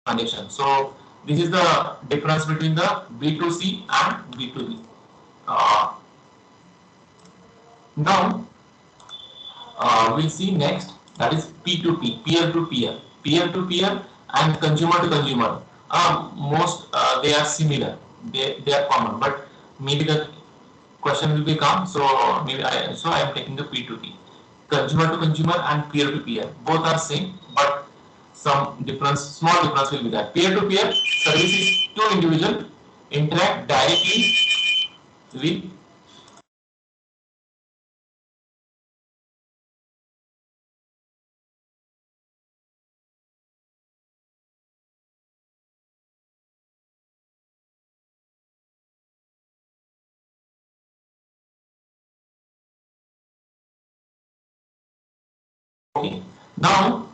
transaction. So this is the difference between the B2C and B2B. Uh, Now we'll see next, that is P2P, peer to peer, and consumer to consumer. Most they are similar, they are common, but maybe the question will become, so maybe I am taking the P2P, consumer to consumer and peer to peer. Both are same, but some difference, small difference will be that. Peer to peer service is two individuals interact directly with okay. Now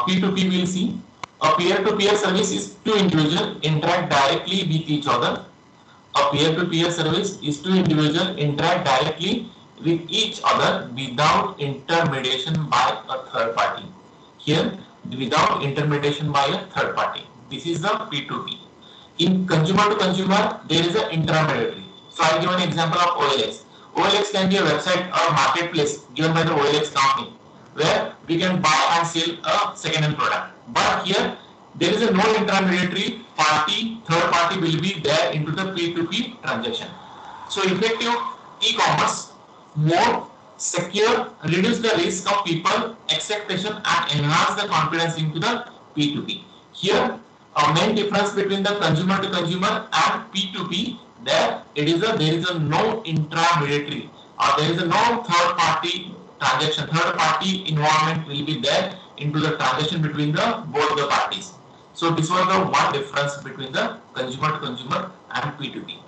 P2P will see. A peer-to-peer service is two individuals interact directly with each other. A peer-to-peer service is two individuals interact directly with each other without intermediation by a third party. Here, without intermediation by a third party. This is the P2P. In consumer to consumer, there is an intermediary. So I'll give an example of OLX. OLX can be a website or marketplace given by the OLX company where we can buy and sell a second-hand product. But here there is a no intermediary party, third party will be there into the P2P transaction. So effective e-commerce, more secure, reduce the risk of people expectation and enhance the confidence into the P2P. Here a main difference between the consumer to consumer and P2P, there there is a no intermediary or there is a no third party transaction, third party involvement will be there into the transaction between the both the parties. So this was the one difference between the consumer to consumer and P2P.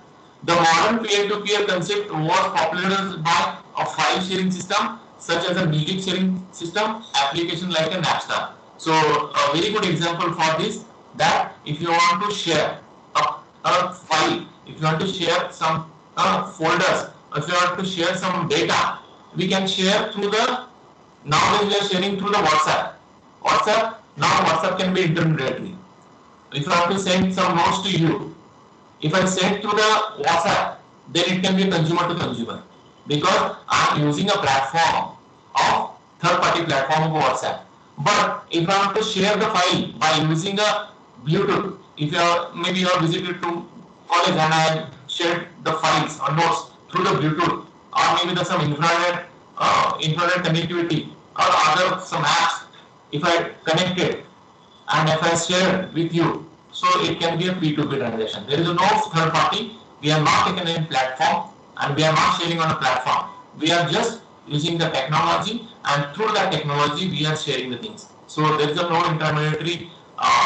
The modern peer-to-peer concept was popularized by a file sharing system such as a music sharing system application like a Napster. So a very good example for this, that if you want to share a file, if you want to share some folders, if you want to share some data, we can share through the, nowadays we are sharing through the WhatsApp. Now WhatsApp can be intermediary. If I want to send some notes to you, if I send through the WhatsApp, then it can be consumer to consumer because I am using a platform of third party platform of WhatsApp. But if I want to share the file by using a Bluetooth, if you are maybe you are visited to college and I have shared the files or notes through the Bluetooth or maybe the some infrared connectivity or other some apps, if I connect it and if I share with you, so it can be a P2P transaction. There is no third party. We are not taking any platform and we are not sharing on a platform. We are just using the technology and through that technology we are sharing the things. So there is no intermediary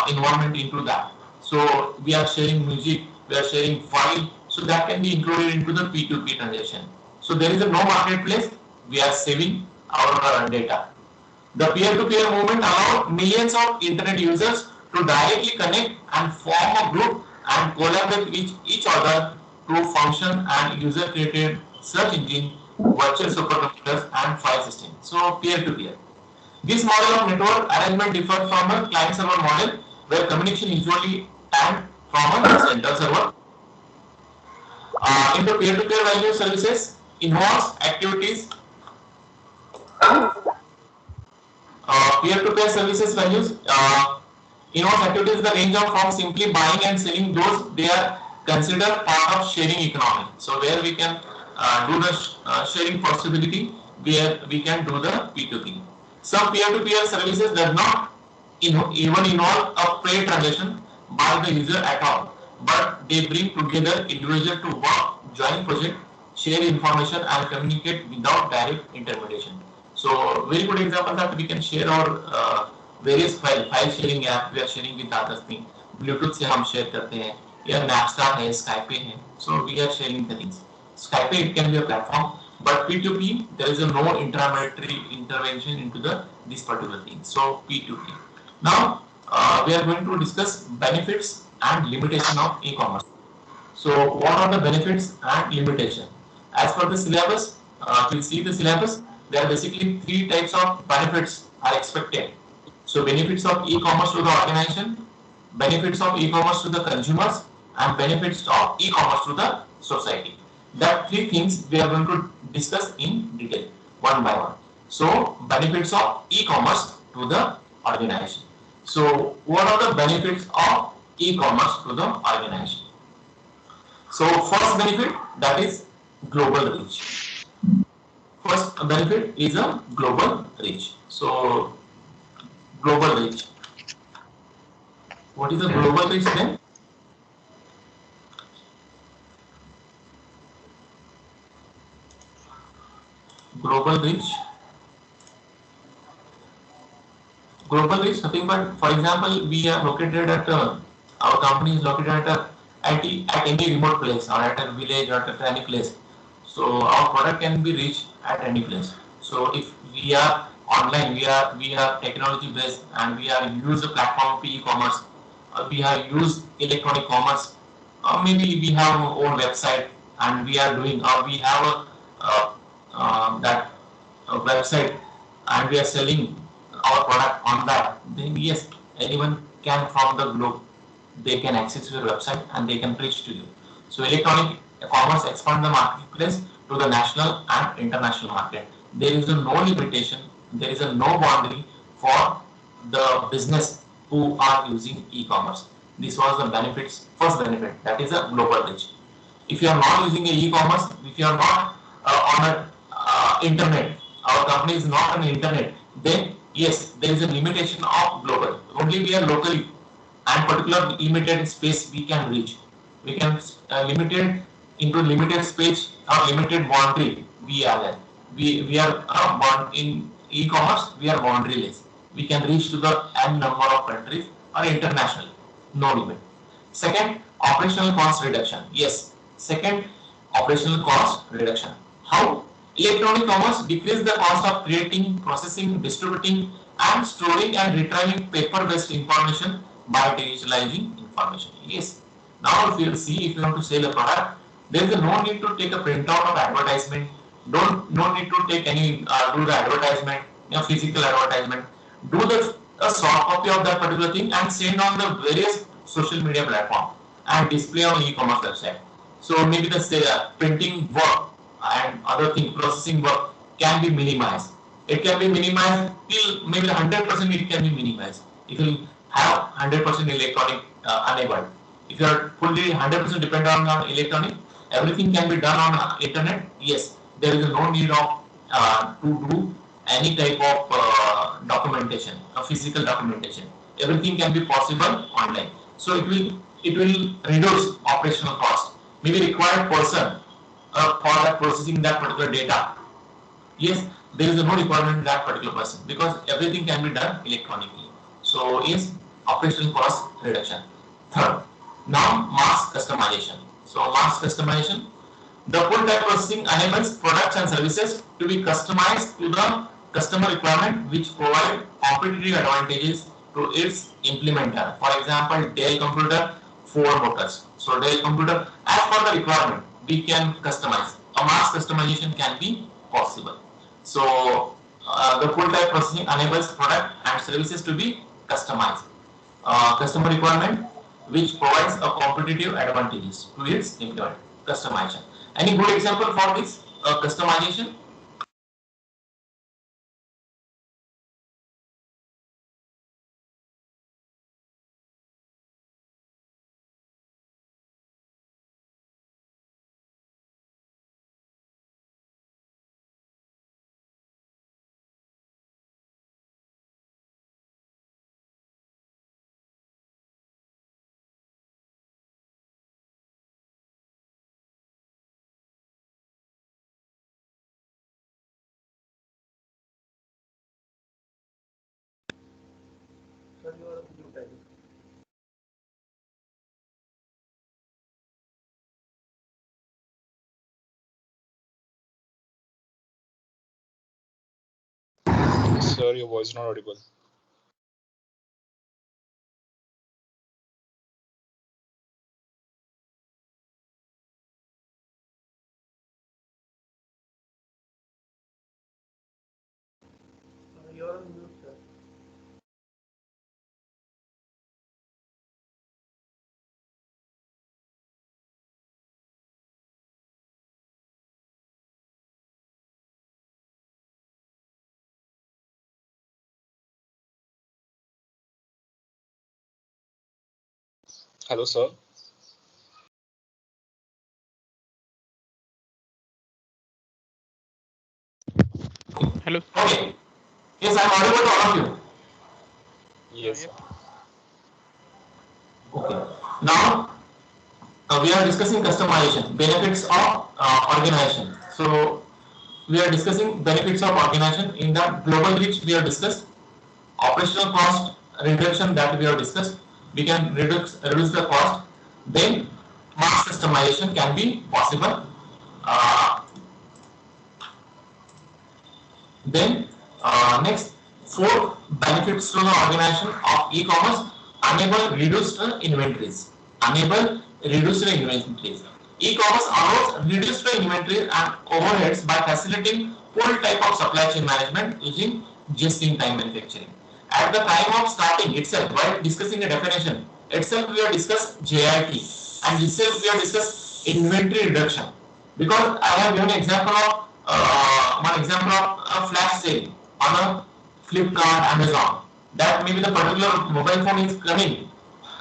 involvement into that. So we are sharing music, we are sharing file, so that can be included into the P2P transaction. So there is no marketplace, we are saving our data. The peer-to-peer movement allowed millions of internet users to directly connect and form a group and collaborate with each other through function and user-created search engine, virtual supercomputers, and file system. So peer-to-peer. This model of network arrangement differs from a client-server model where communication usually timed from a central server. Into peer-to-peer value services involves activities. Peer-to-peer services values involves activities the range of from simply buying and selling those they are considered part of sharing economy. So where we can do the sharing possibility, where we can do the P2P. Some peer-to-peer services does not even involve a paid transaction by the user at all, but they bring together individuals to work, join project, share information and communicate without direct intermediation. So very good example that we can share our various file sharing app, we are sharing with others thing. Bluetooth से हम share करते हैं या Napster है, Skype है, so we are sharing the things. Skype it can be a platform, but P2P there is a no intermediary intervention into the this particular thing. So P2P. Now we are going to discuss benefits and limitation of e-commerce. So what are the benefits and limitation? As per the syllabus, we'll see the syllabus. There are basically three types of benefits are expected. So benefits of e-commerce to the organization, benefits of e-commerce to the consumers, and benefits of e-commerce to the society. That three things we are going to discuss in detail, one by one. So benefits of e-commerce to the organization. So what are the benefits of e-commerce to the organization? So first benefit, that is global reach. First benefit is a global reach. So global reach. What is the global reach then? Global reach. Global reach nothing but, for example, we are located at our company is located at any remote place or at a village or at any place. So our product can be reached at any place. So if we are online, we are technology based and we are use the platform of e-commerce. We have used electronic commerce. Maybe we have our own website and we are doing, or we have that website and we are selling our product on that, then yes, anyone can from the globe, they can access your website and they can preach to you. So electronic commerce expand the marketplace to the national and international market. There is a no limitation, there is a no boundary for the business who are using e-commerce. This was the benefits, first benefit, that is a global reach. If you are not using a e-commerce, if you are not on a internet, our company is not on internet, then yes, there is a limitation of global. Only we are locally and particular limited space we can reach. We can limited into limited space or limited boundary we are there. We are bound in e-commerce. We are boundaryless. We can reach to the n number of countries or international, no limit. Second, operational cost reduction. Yes. Second, operational cost reduction. How? Electronic commerce decrease the cost of creating, processing, distributing, and storing and retrieving paper-based information by digitalizing information. Yes. Now, if you see, if you want to sell a product, there is no need to take a printout of advertisement. Don't no need to take any do the advertisement, physical advertisement. Do the a soft copy of that particular thing and send on the various social media platform and display on e-commerce website. So maybe the printing work and other thing processing work can be minimized. It can be minimized till maybe 100% it can be minimized. It will have 100% electronic enabled. If you are fully 100% dependent on electronic, everything can be done on internet. Yes, there is no need of to do any type of documentation, physical documentation. Everything can be possible online. So it will reduce operational cost. Maybe required person for that processing that particular data. Yes, there is no requirement in that particular person because everything can be done electronically. So yes, operational cost reduction. Third, now mass customization. So mass customization, the full type processing enables products and services to be customized to the customer requirement, which provide competitive advantages to its implementer. For example, Dell computer, Ford Motors. So Dell computer, as per the requirement, we can customize. A mass customization can be possible. So the full type processing enables product and services to be customized. Customer requirement, which provides a competitive advantages to its implement customization. Any good example for this customization? Sir, your voice is not audible. You're on mute, sir. Hello, sir. Hello. Okay. Yes, I'm audible to all of you. Yes, Yes. sir. Okay. Now we are discussing customization, benefits of organization. So we are discussing benefits of organization. In the global reach, we have discussed operational cost reduction that we have discussed. We can reduce the cost. Then mass customization can be possible. Uh, then next, four benefits to the organization of e-commerce: enable reduced inventories. Enable reduced inventories. E-commerce allows reduced inventory and overheads by facilitating full type of supply chain management using just-in-time manufacturing. At the time of starting itself, while discussing the definition itself, we have discussed JIT, and itself we have discussed inventory reduction. Because I have given example of one example of a flash sale on a Flipkart, Amazon. That maybe the particular mobile phone is coming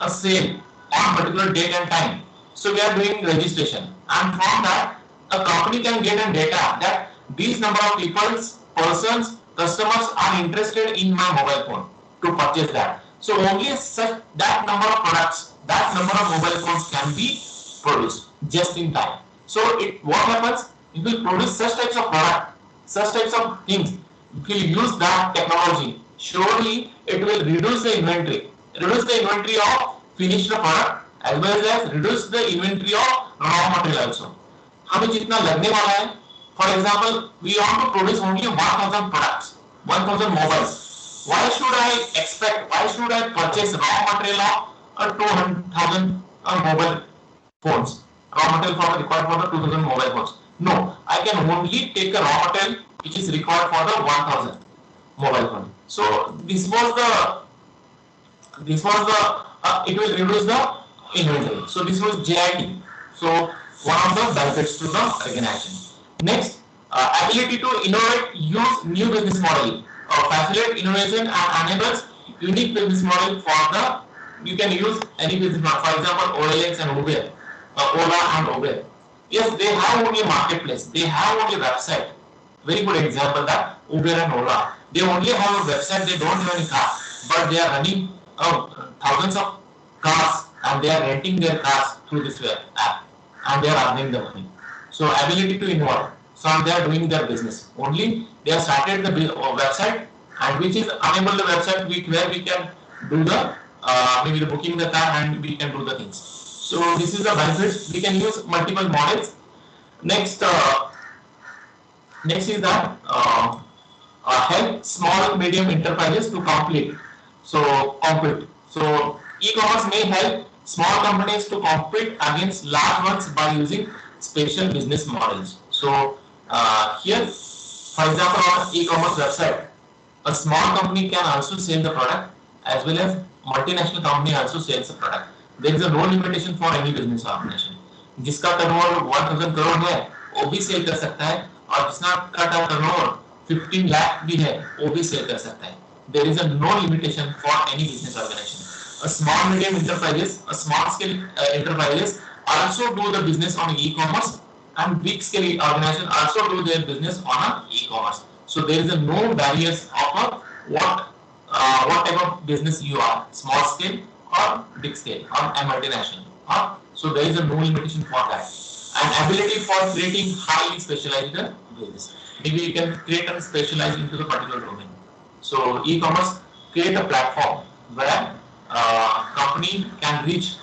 a sale on particular date and time. So we are doing registration, and from that a company can get a data that these number of people, persons, customers are interested in my mobile phone to purchase that. So only such that number of products, that number of mobile phones can be produced just in time. So it what happens? It will produce such types of product, such types of things. If you use that technology, surely it will reduce the inventory of finished product as well as reduce the inventory of raw material also. हमें जितना लगने वाला है, for example, we want to produce only 1000 products, 1000 mobiles. Why should I expect? Why should I purchase raw material of 200,000 mobile phones? Raw material for required for the 2000 mobile phones. No, I can only take a raw material which is required for the 1000 mobile phone. So it will reduce the inventory. So this was JIT. So one of the benefits to the organization. Next, ability to innovate, use new business model, facilitate innovation and enables unique business model for the. You can use any business model. For example, OLX and Uber, Ola and Uber. Yes, they have only marketplace. They have only website. Very good example that Uber and Ola. They only have a website. They don't have any car, but they are running thousands of cars and they are renting their cars through this app and they are earning the money. So ability to involve. So they are doing their business. Only they have started the website and which is enable the website where we can do the maybe the booking the car and we can do the things. So this is the benefits. We can use multiple models. Next, next is that help small medium enterprises to complete. So compete. So e-commerce may help small companies to compete against large ones by using special business models. So here, for example, on e-commerce website, a small company can also sell the product as well as multinational company also sells the product. There is a no limitation for any business organization. जिसका turnover 1000 crore है वो भी cell कर सकता है और जिसका turnover 15 lakh भी है वो भी सेल कर सकता है. There is a no limitation for any business organization. A small medium enterprises, a small scale enterprises also do the business on e-commerce and big scale organization also do their business on a e-commerce. So there is a no barriers of a what type of business you are, small scale or big scale or a multinational. So there is a no limitation for that. And ability for creating highly specialized business. Maybe you can create and specialize into the particular domain. So e-commerce create a platform where company can reach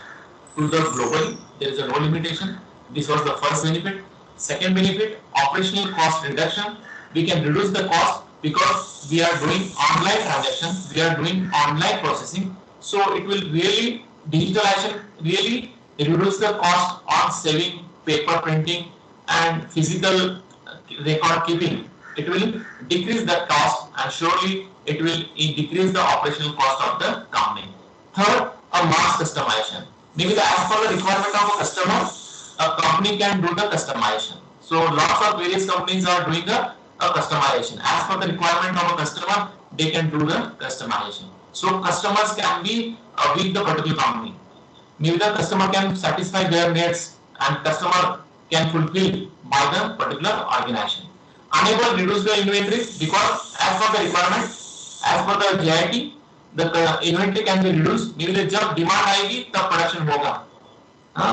to the globally. There is a no limitation. This was the first benefit. Second benefit, operational cost reduction. We can reduce the cost because we are doing online transaction, we are doing online processing. So it will really digitalization really reduce the cost on saving paper printing and physical record keeping. It will decrease the cost and surely it will decrease the operational cost of the company. Third, a mass customization. Maybe as per the requirement of a customer, a company can do the customization. So lots of various companies are doing a customization. As per the requirement of a customer, they can do the customization. So customers can be with the particular company. maybe the customer can satisfy their needs and customer can fulfill by the particular organization. Unable to reduce the inventory because as per the requirement, as per the JIT, the inventory can be reduced. maybe जब demand आएगी तब production होगा.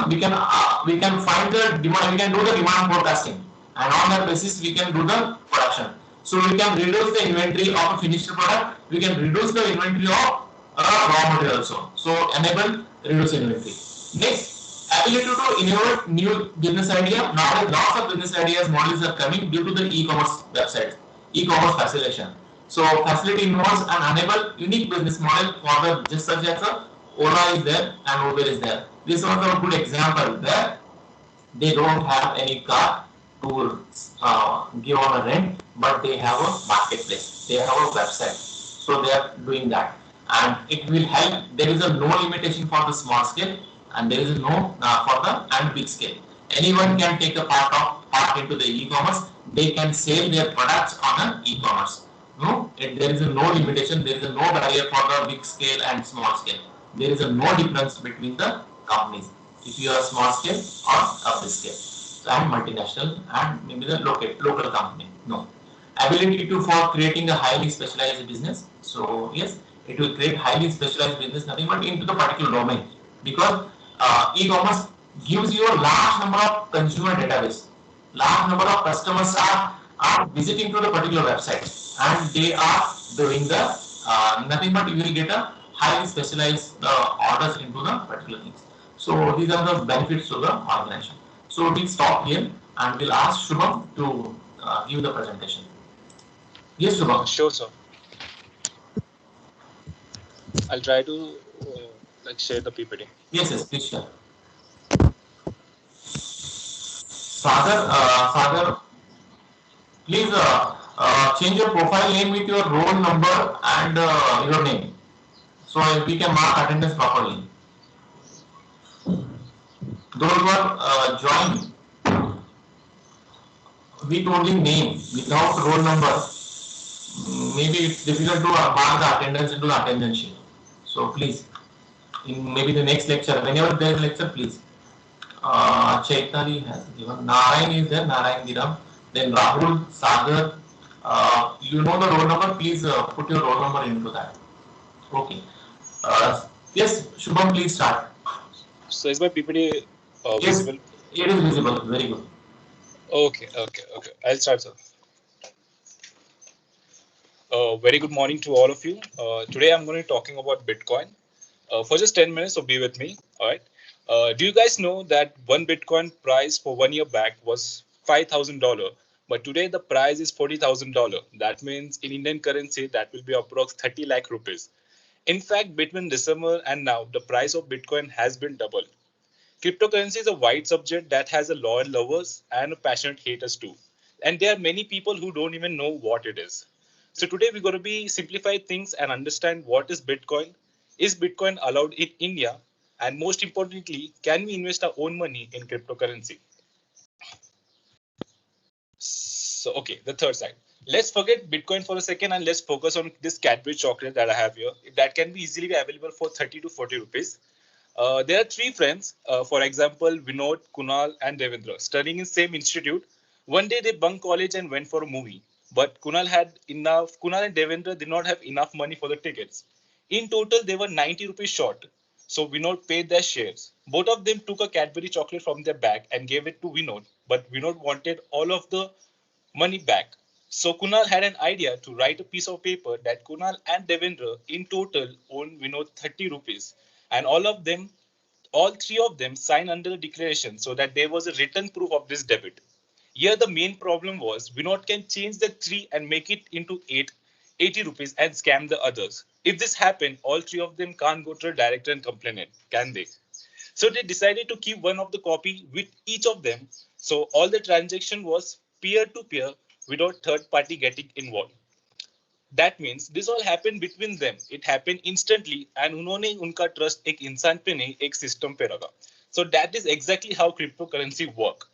We can find the demand, we can do the demand forecasting, and on that basis we can do the production. So we can reduce the inventory of a finished product, we can reduce the inventory of raw material also. So enable reduce inventory. Next, ability to innovate new business idea. Nowadays lots of business ideas models are coming due to the e-commerce websites, e-commerce facilitation. So facility involves and enable unique business model for the just such as a Ola is there and Uber is there. This was a good example where they don't have any car to give on a rent, but they have a marketplace, they have a website, so they are doing that, and it will help. There is a no limitation for the small scale, and there is no for the and big scale. Anyone can take a part into the e-commerce. They can sell their products on an e-commerce. No, there is a no limitation. There is a no barrier for the big scale and small scale. There is a no difference between the companies. If you are small scale or a big scale, and multinational and maybe the local company. No. Ability to for creating a highly specialized business. So yes, it will create highly specialized business, nothing but into the particular domain, because e-commerce gives you a large number of consumer database. Large number of customers are visiting to the particular website, and they are doing the nothing but you will get a highly specialized orders into the particular things. So these are the benefits to the organization. So we'll stop here and we'll ask Shubham to give the presentation. Yes, Shubham. Sure, sir. I'll try to share the PPT. Yes, please share. Sagar, please change your profile name with your roll number and your name, so we can mark attendance properly. Those who are joined with only name without roll number, maybe it's difficult to mark the attendance into the attendance sheet. So please, in maybe the next lecture, whenever there is lecture, please. Chaitali has given. Narayan is there. Narayan Giram. Then Rahul, Sagar. You know the roll number. Please put your roll number into that. Okay. Yes, Shubham, please start. So is my PPT yes, visible? It is visible. Very good. Okay. I'll start, sir. Very good morning to all of you. Today I'm going to be talking about Bitcoin for just 10 minutes, so be with me. All right. Do you guys know that one Bitcoin price for 1 year back was $5,000, but today the price is $40,000. That means in Indian currency, that will be approx 30 lakh rupees. In fact, between December and now, the price of Bitcoin has been doubled. Cryptocurrency is a wide subject that has a loyal lovers and passionate haters too. And there are many people who don't even know what it is. So today we're going to be simplify things and understand what is Bitcoin allowed in India, and most importantly, can we invest our own money in cryptocurrency? So, okay, the third side. Let's forget Bitcoin for a second and let's focus on this Cadbury chocolate that I have here. That can be easily available for 30 to 40 rupees. There are three friends, for example, Vinod, Kunal, and Devendra, studying in same institute. One day they bunked college and went for a movie. But Kunal and Devendra did not have enough money for the tickets. In total, they were 90 rupees short. So Vinod paid their shares. Both of them took a Cadbury chocolate from their bag and gave it to Vinod. But Vinod wanted all of the money back. So Kunal had an idea to write a piece of paper that Kunal and Devendra in total own Vinod 30 rupees. And all three of them signed under the declaration so that there was a written proof of this debit. Here the main problem was Vinod can change the 3 and make it into 80 rupees and scam the others. If this happened, all three of them can't go to the director and complain it, can they? So they decided to keep one of the copy with each of them. So all the transaction was peer to peer without third party getting involved. That means this all happened between them. It happened instantly and उन्होंने उनका trust एक इंसान पे नहीं एक system पे रखा. So that is exactly how cryptocurrency work.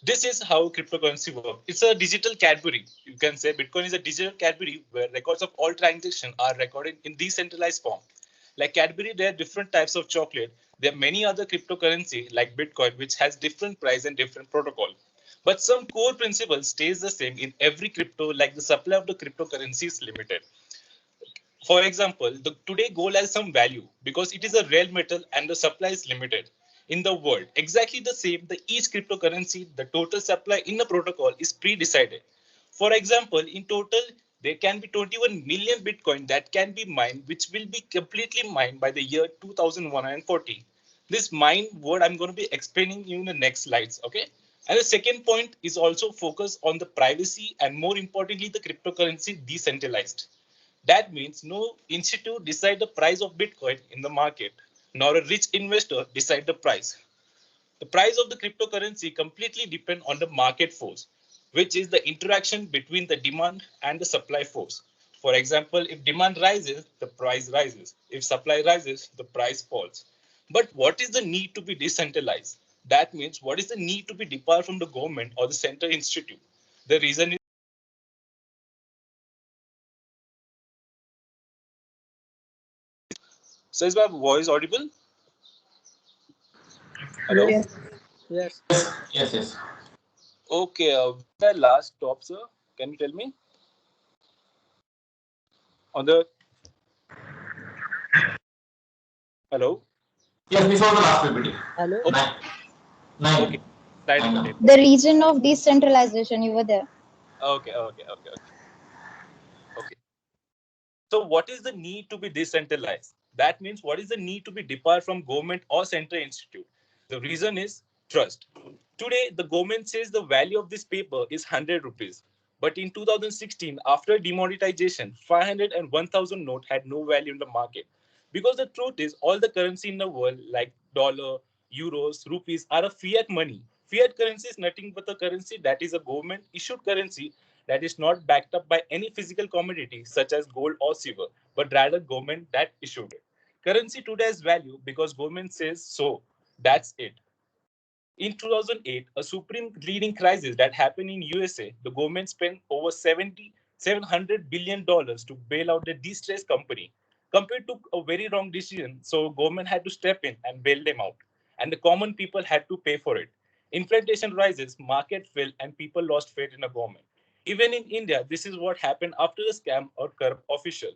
This is how cryptocurrency work. It's a digital Cadbury. You can say Bitcoin is a digital Cadbury where records of all transactions are recorded in decentralized form. Like Cadbury, there are different types of chocolate. There are many other cryptocurrency like Bitcoin, which has different price and different protocol. But some core principle stays the same in every crypto, like the supply of the cryptocurrency is limited. For example, the today gold has some value because it is a rare metal and the supply is limited. In the world, exactly the same, the each cryptocurrency, the total supply in the protocol is pre-decided. For example, in total, there can be 21 million Bitcoin that can be mined, which will be completely mined by the year 2140. This mine word I'm going to be explaining you in the next slides, okay? And the second point is also focus on the privacy and more importantly, the cryptocurrency decentralized. That means no institute decide the price of Bitcoin in the market, nor a rich investor decide the price. The price of the cryptocurrency completely depend on the market force, which is the interaction between the demand and the supply force. For example, if demand rises, the price rises. If supply rises, the price falls. But what is the need to be decentralized? That means what is the need to be depart from the government or the center institute? The reason is so is my voice audible? Hello? Yes. Yes. Yes, yes. Okay, the last stop, sir. Can you tell me? On the hello? Yes, this was the last PPT. Hello. Oh, Nine. Nine. okay. Slide Nine. number 10. The region of decentralization, you were there. Okay. Okay. So what is the need to be decentralized? That means what is the need to be depart from government or central institute? The reason is trust. Today, the government says the value of this paper is 100 rupees. But in 2016, after demonetization, 500 and 1000 note had no value in the market. Because the truth is, all the currency in the world, like dollar, euros, rupees, are a fiat money. Fiat currency is nothing but a currency that is a government issued currency that is not backed up by any physical commodity such as gold or silver, but rather government that issued it. Currency today has value because government says so. That's it. In 2008, a supreme leading crisis that happened in USA, the government spent over $700 billion to bail out the distressed company. Company took a very wrong decision, so government had to step in and bail them out, and the common people had to pay for it. Inflation rises, market fell, and people lost faith in the government. Even in India, this is what happened after a scam or corrupt official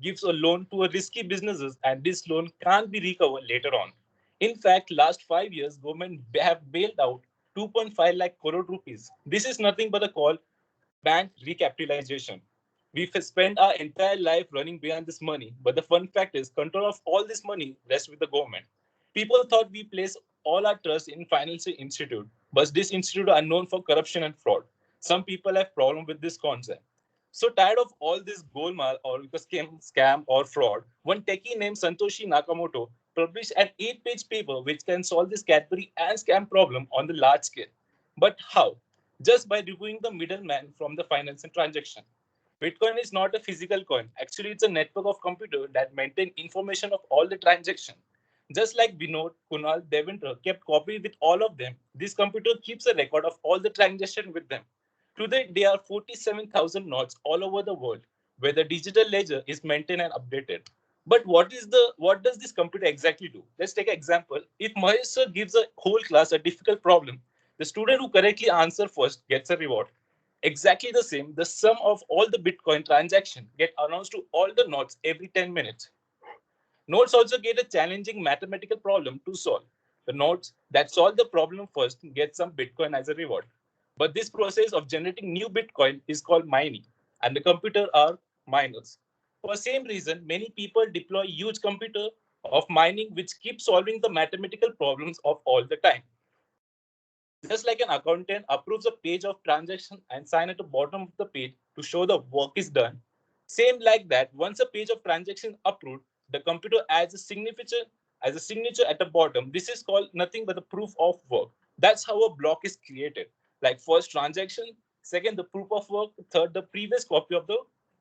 gives a loan to a risky businesses, and this loan can't be recovered later on. In fact, last 5 years, government have bailed out 2.5 lakh crore rupees. This is nothing but a call bank recapitalization. We've spent our entire life running behind this money, but the fun fact is control of all this money rests with the government. People thought we place all our trust in financial institute, but this institute are known for corruption and fraud. Some people have problem with this concept. So tired of all this golmaal or scam or fraud, one techie named Santoshi Nakamoto published an 8-page paper which can solve this Cadbury and scam problem on the large scale. But how? Just by removing the middleman from the financial transaction. Bitcoin is not a physical coin. Actually, it's a network of computers that maintain information of all the transactions. Just like Vinod, Kunal, Devendra kept copy with all of them, this computer keeps a record of all the transactions with them. Today, there are 47,000 nodes all over the world where the digital ledger is maintained and updated. But what does this computer exactly do? Let's take an example. If Mahesh sir gives a whole class a difficult problem, the student who correctly answers first gets a reward. Exactly the same, the sum of all the Bitcoin transactions get announced to all the nodes every 10 minutes. Nodes also get a challenging mathematical problem to solve. The nodes that solve the problem first get some Bitcoin as a reward. But this process of generating new Bitcoin is called mining, and the computer are miners. For the same reason, many people deploy huge computer of mining which keep solving the mathematical problems of all the time. Just like an accountant approves a page of transaction and sign at the bottom of the page to show the work is done, same like that, once a page of transaction approved, the computer adds a signature at the bottom. This is called nothing but the proof of work. That's how a block is created. Like first transaction, second the proof of work, third the previous copy of the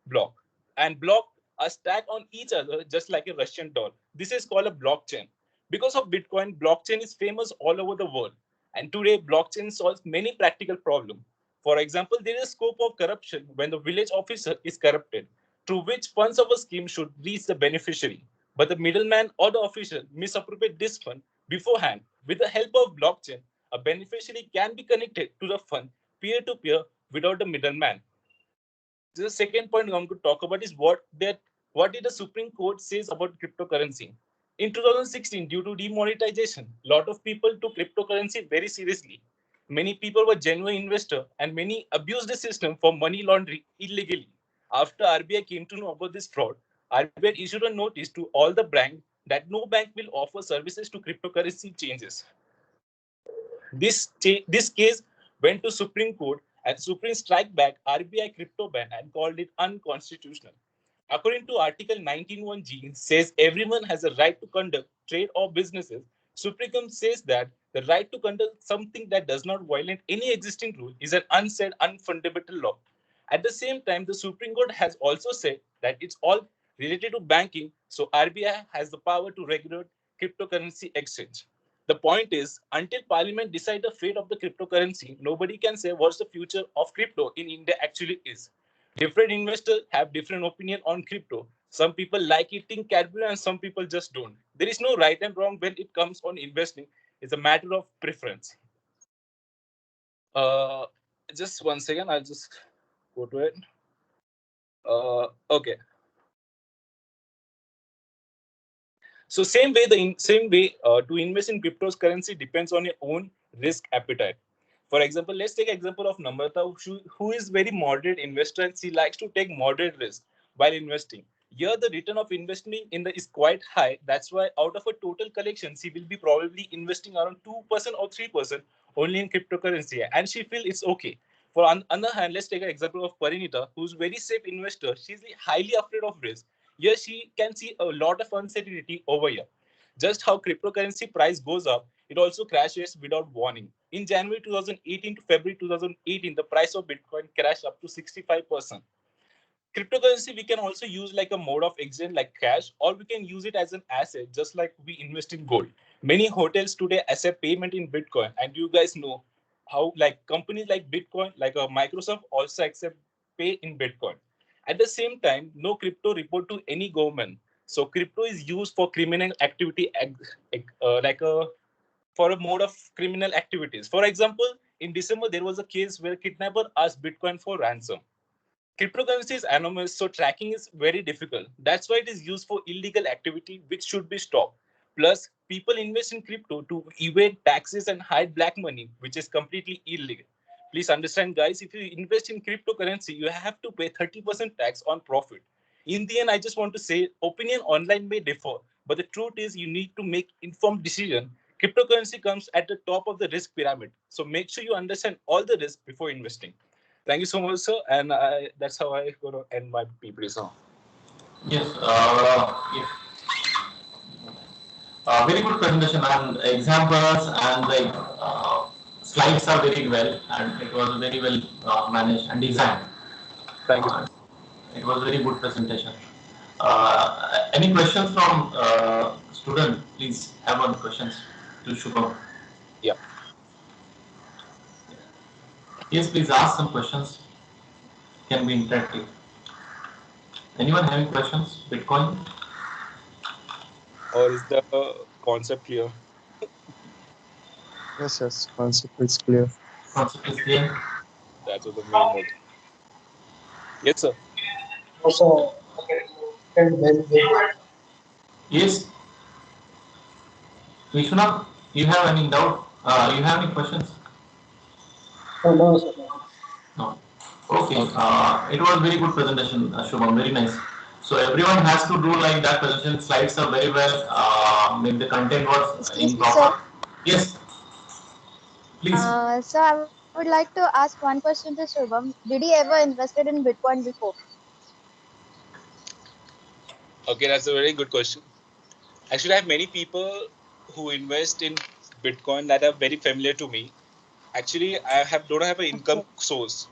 block. And block are stacked on each other just like a Russian doll. This is called a blockchain. Because of Bitcoin, blockchain is famous all over the world. And today, blockchain solves many practical problems. For example, there is scope of corruption when the village officer is corrupted, through which funds of a scheme should reach the beneficiary. But the middleman or the official misappropriate this fund, beforehand. With the help of blockchain, a beneficiary can be connected to the fund peer-to-peer without a middleman. The second point I'm going to talk about is what did the Supreme Court says about cryptocurrency. In 2016, due to demonetization, a lot of people took cryptocurrency very seriously. Many people were genuine investors and many abused the system for money laundering illegally. After RBI came to know about this fraud, RBI issued a notice to all the banks that no bank will offer services to cryptocurrency changes. This case went to Supreme Court and Supreme strike back RBI crypto ban and called it unconstitutional. According to Article 19(1)(g), says everyone has a right to conduct trade or businesses. Supreme Court says that the right to conduct something that does not violate any existing rule is an unsaid, unfundamental law. At the same time, the Supreme Court has also said that it's all related to banking, so RBI has the power to regulate cryptocurrency exchange. The point is, until Parliament decides the fate of the cryptocurrency, nobody can say what's the future of crypto in India actually is. Different investors have different opinion on crypto. Some people like eating Cadbury and some people just don't. There is no right and wrong when it comes on investing. It's a matter of preference. Uh, just 1 second, I'll just go to it. Okay. So same way, to invest in cryptocurrency depends on your own risk appetite. For example, let's take example of Namrata, who is very moderate investor and she likes to take moderate risk while investing. Here, the return of investing is quite high. That's why out of a total collection, she will be probably investing around 2% or 3% only in cryptocurrency, and she feels it's okay. For on other hand, let's take an example of Parinita, who's very safe investor. She's highly afraid of risk. Here, she can see a lot of uncertainty over here. Just how cryptocurrency price goes up, it also crashes without warning. In January 2018 to February 2018, the price of Bitcoin crashed up to 65%. Cryptocurrency we can also use like a mode of exchange like cash, or we can use it as an asset just like we invest in gold. Many hotels today accept payment in Bitcoin, and you guys know how like companies like Bitcoin, like Microsoft also accept pay in Bitcoin. At the same time, no crypto report to any government. So crypto is used for criminal activity, like a for a mode of criminal activities. For example, in December there was a case where kidnapper asked Bitcoin for ransom. Cryptocurrency is anonymous, so tracking is very difficult. That's why it is used for illegal activity, which should be stopped. Plus, people invest in crypto to evade taxes and hide black money, which is completely illegal. Please understand, guys, if you invest in cryptocurrency, you have to pay 30% tax on profit. In the end, I just want to say opinion online may differ, but the truth is you need to make informed decision. Cryptocurrency comes at the top of the risk pyramid. So make sure you understand all the risks before investing. Thank you so much, sir. And that's how I going to end my PPT song. Yes. Very good presentation and examples and like slides are very well, and it was very well managed and designed. Thank you. It was very good presentation. Any questions from student? Please have one questions to Shubham. Yeah. Yes, please ask some questions. Can be interactive. Anyone having questions? Bitcoin? Or is the concept clear? Yes, concept is clear. Concept is clear. That's what the main mode. Yes, sir. Also, Yes. Vishwanath, you have any doubt? You have any questions? no, sir. No. Okay. It was very good presentation, Shubham. Very nice. So everyone has to do like that presentation. Slides are very well. Maybe the content was Excuse me, improper. Yes. Please. So I would like to ask one question to Shubham. Did he ever invested in Bitcoin before? Okay, that's a very good question. Actually, I have many people who invest in Bitcoin that are very familiar to me. Actually, don't have an income source,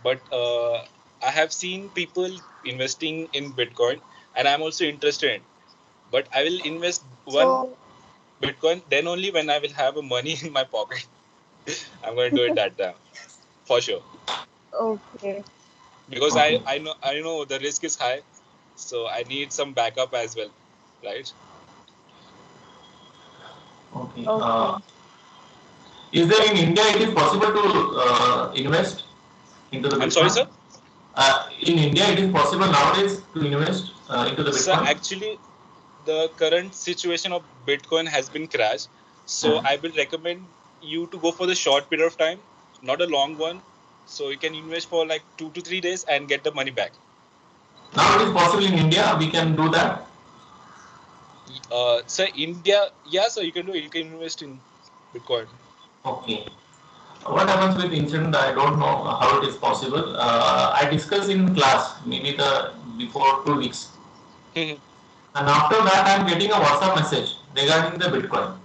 but I have seen people investing in Bitcoin, and I'm also interested in. But I will invest one Bitcoin then only when I will have a money in my pocket. I'm going to do it that time for sure. Okay. Because Okay. I know the risk is high, so I need some backup as well, right? Okay. Okay. Is there in India it is possible to invest into the I'm sorry, Bitcoin? sir. In India, it is possible nowadays to invest into the So Bitcoin. actually, the current situation of Bitcoin has been crashed. So I will recommend you to go for the short period of time, not a long one. So you can invest for like 2 to 3 days and get the money back. Now it is possible in India. We can do that. So India, yeah, so you can do it. You can invest in Bitcoin. Okay. What happens with incident? I don't know how it is possible. I discussed in class maybe the before 2 weeks, Mhm. and after that I am getting a WhatsApp message regarding the Bitcoin.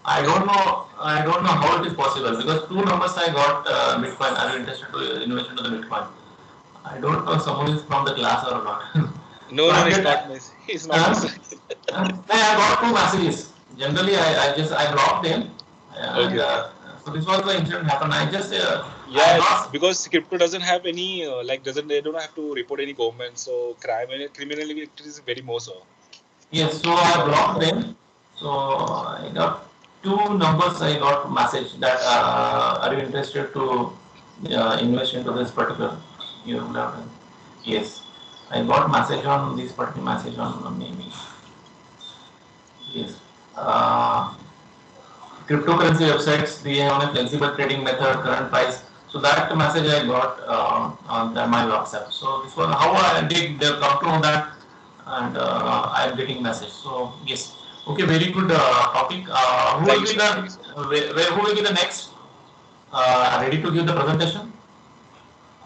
I don't know how it is possible because two numbers I got Bitcoin. Are you interested to invest into the Bitcoin? I don't know someone is from the class or not. No, So no, I it's get not my. It's not my son. I got two messages. Generally, I blocked them, and Okay, okay. so this was the incident happened. I Yeah, lost. because crypto doesn't have any they don't have to report any government, so criminally it is very more so. Yes, so I blocked them. So I got two numbers. I got message that are you interested to invest into this particular? You know, yes, I got message on this particular message on maybe yes. Cryptocurrency websites, they have a flexible trading method, current price. So that message I got on my WhatsApp. So this was how I did come to know that, and I am getting message. So yes, okay, very good topic. Who Thank will you, be sir. the Thank you, sir. who will be the next ready to give the presentation?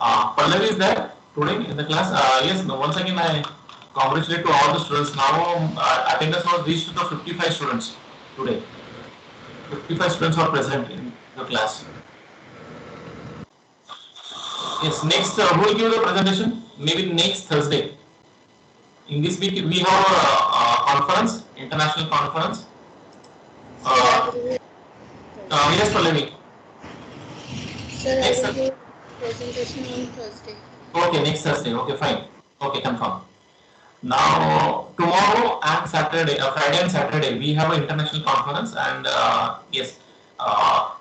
Pallavi is there today in the class. Yes, no, once again I congratulate to all the students. Now attendance was reached to the 55 students today. 55 students are present in the class. Yes, next, who will give the presentation? Maybe next Thursday. In this week, we have a conference, international conference. Sir, I Uh, will give yes, Pallavi. Sir, I Next, will give presentation on Thursday. okay, next Thursday. Okay, fine. Okay, confirm. Now, tomorrow and Saturday, Friday and Saturday, we have an international conference, and yes,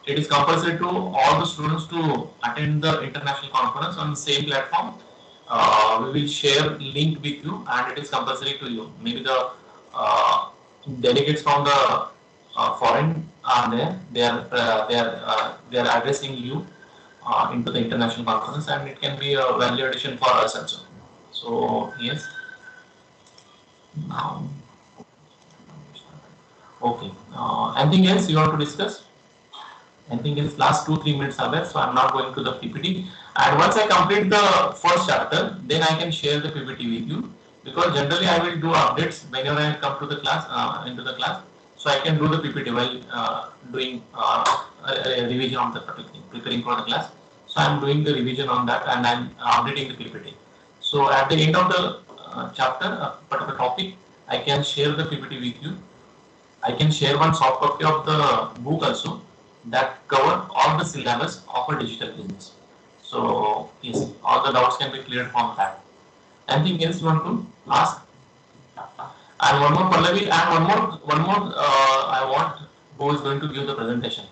it is compulsory to all the students to attend the international conference on the same platform. We will share link with you, and it is compulsory to you. Maybe the delegates from the foreign are there. They are addressing you into the international conference, and it can be a value addition for us also. So yes. Now, okay. Anything else you want to discuss? Anything else? Last 2-3 minutes are there, so I'm not going to the PPT. And once I complete the first chapter, then I can share the PPT with you. Because generally I will do updates whenever I come to the class, into the class. So I can do the PPT while doing a revision on the particular thing, preparing for the class. So I'm doing the revision on that and I'm updating the PPT. So at the end of the chapter, particular topic, I can share the PPT with you. I can share one soft copy of the book also that cover all the syllabus of a digital business. So yes, all the doubts can be cleared from that. Anything else you want to ask? And one more Pallavi and one more I want who is going to give the presentation.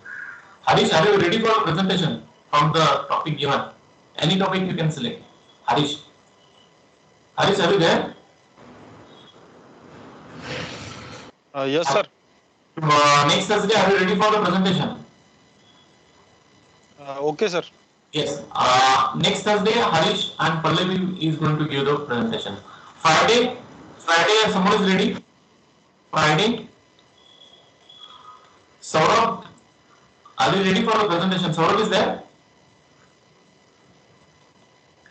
Harish, are you ready for the presentation from the topic given? Any topic you can select. Harish. Harish, are you there? Yes, sir. Next Thursday, are you ready for the presentation? Okay, sir. Yes. Next Thursday, Harish and Pallavi is going to give the presentation. Friday, someone is ready? Friday, Saurabh, are you ready for the presentation? Saurabh is there?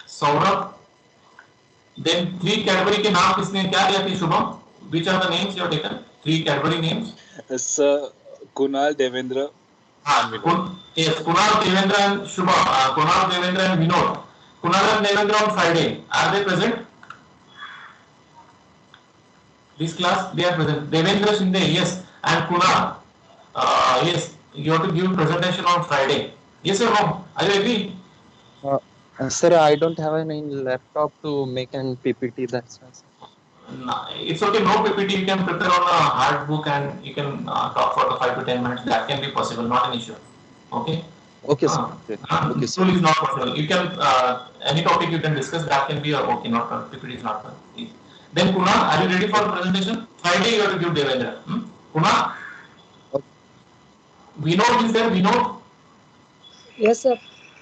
Saurabh, then three Cadbury के नाम किसने क्या दिया थी Shubham? Which are the names you have taken? Three Cadbury names. Sir, Kunal, Devendra, and Vinod. Yes, Kunal, Devendra and Shubham. Kunal, Devendra and Vinod. Kunal and Devendra on Friday. Are they present? This class, they are present. Devendra Shinde, yes. And Kunal, yes. You have to give presentation on Friday. Yes or no? Are you agree? Sir, I don't have any laptop to make an PPT. That's why, sir. It's okay, no PPT, you can prepare on a hard book and you can talk for the 5 to 10 minutes. That can be possible, not an issue. Okay. Okay, sir. Okay, sir. Tool is not possible. You can any topic you can discuss. That can be okay. Not PPT is not. Then Kunal, are you ready for the presentation? Friday you have to give Devendra. Kunal. Vinod is there. Vinod. Yes, sir.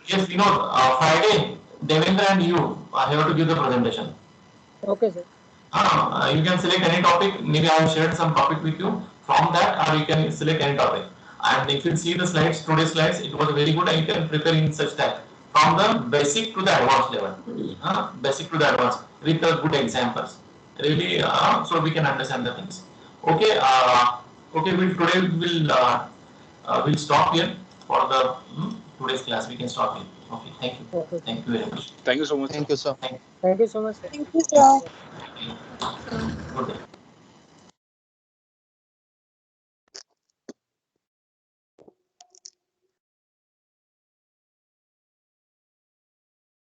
Yes, Vinod. Friday, Devendra and you have to give the presentation. Okay, sir. You can select any topic. Maybe I have shared some topic with you. From that, or you can select any topic. And if you see the slides, today's slides, it was very good, and you can prepare in such type from the basic to the advanced level. Basic to the advanced with the good examples. Really, so we can understand the things. Okay. Okay. We'll stop here for the today's class. We can stop here. Okay. Thank you. Okay. Thank you very much. Thank you so much. Thank you, sir. Thank you so much, sir. Thank you, sir. Good day.